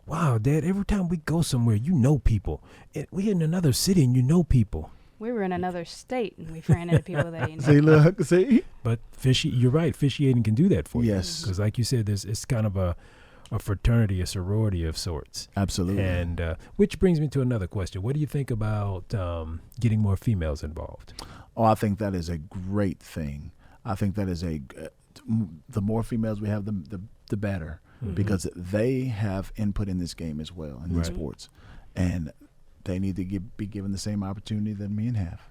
wow, Dad, every time we go somewhere, you know people. We're in another city and you know people. We were in another state and we ran into people that you know. See, look, see? But you're right. Officiating can do that for you. Yes. Because like you said, it's kind of a fraternity, a sorority of sorts. Absolutely. And which brings me to another question. What do you think about getting more females involved? Oh, I think that is a great thing. I think that is the more females we have, the better. Because they have input in this game as well, in sports. And they need to be given the same opportunity that men have.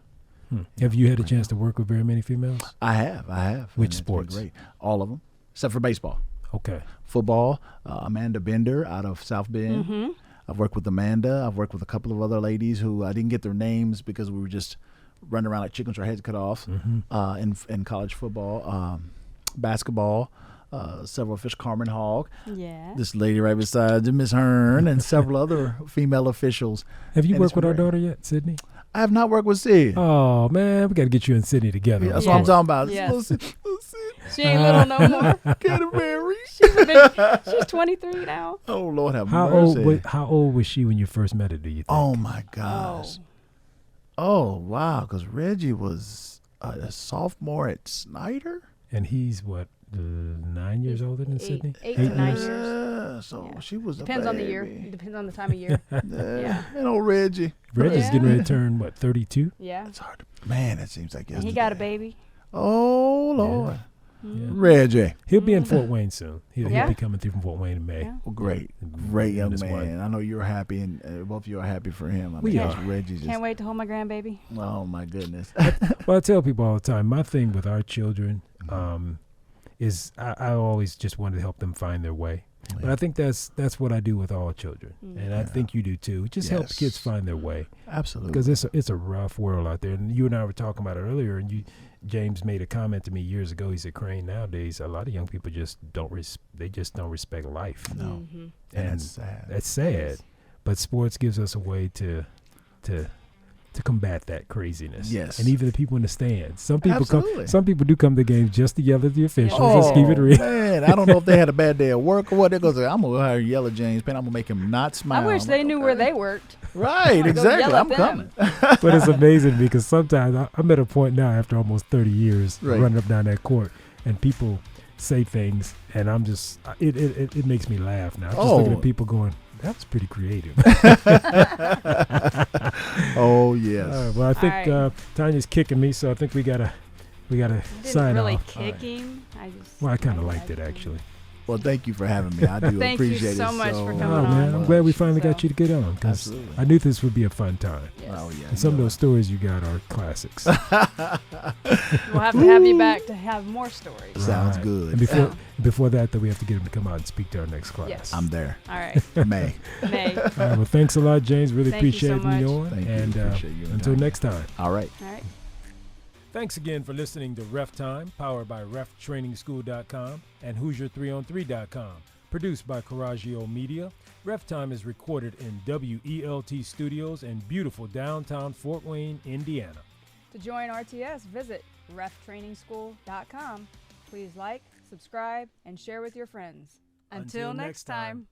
Have you had a chance to work with very many females? I have. Which sports? Great. All of them, except for baseball. Okay. Football, Amanda Bender out of South Bend. I've worked with Amanda. I've worked with a couple of other ladies who I didn't get their names because we were just running around like chickens with our heads cut off in college football. Basketball. Several fish, Carmen Hogg, this lady right beside Miss Hearn, and several other female officials. Have you worked with our daughter yet, Sydney? I have not worked with Sid. Oh man, we got to get you and Sydney together. That's what I'm talking about. Yes. She ain't little no more. Get her married. She's 23 now. Oh Lord, have mercy. How old was she when you first met her? Do you think? Oh my gosh. Oh wow, because Reggie was a sophomore at Snyder, and he's what? 9 years older than Sydney? 8 to 9 years. Yeah, so she was Depends a on baby. the year. It depends on the time of year. And old Reggie. Reggie's getting ready to turn, what, 32? Yeah. It's hard to, man, it seems like yesterday. And he got a baby. Oh, Lord. Reggie. He'll be in Fort Wayne soon. He'll be coming through from Fort Wayne in May. Yeah. Well, great young man. I know you're happy, and both of you are happy for him. I mean, Reggie can't wait to hold my grandbaby. Oh my goodness. Well, I tell people all the time, my thing with our children is I always just wanted to help them find their way. Yeah. But I think that's what I do with all children, and I think you do too. Just help kids find their way. Absolutely, because it's a rough world out there. And you and I were talking about it earlier, and James made a comment to me years ago. He said, "Crane, nowadays a lot of young people just don't respect life." No, and that's sad. That's sad. But sports gives us a way to combat that craziness. Yes. And even the people in the stands. Some people do come to games just to yell at the officials. Let's keep it real. Man, I don't know if they had a bad day at work or what. They go, I'm going to hire yell at James Payne. I'm going to make him not smile. I wish they knew where they worked. Right, exactly. I'm coming. But it's amazing because sometimes I'm at a point now after almost 30 years running up down that court, and people say things, and I'm just, it makes me laugh now. I'm just looking at people going, that was pretty creative. Oh yes. Well, I think Tanya's kicking me, so I think we gotta sign off. Didn't really kick him. I kind of liked it actually. Well, thank you for having me. I do appreciate it so much for coming on. Man, I'm glad we finally got you to get on, because I knew this would be a fun time. Yes. Oh yeah. And some of those stories you got are classics. We'll have to have you back to have more stories. Right. Sounds good. And before that, though, we have to get him to come out and speak to our next class. Yes. I'm there. All right. May. All right, well, thanks a lot, James. Really appreciate you on. Thank and you. Appreciate you until next time. All right. Thanks again for listening to RefTime, powered by RefTrainingschool.com and Hoosier3on3.com. Produced by Coraggio Media, RefTime is recorded in WELT Studios in beautiful downtown Fort Wayne, Indiana. To join RTS, visit RefTrainingschool.com. Please like, subscribe, and share with your friends. Until next time.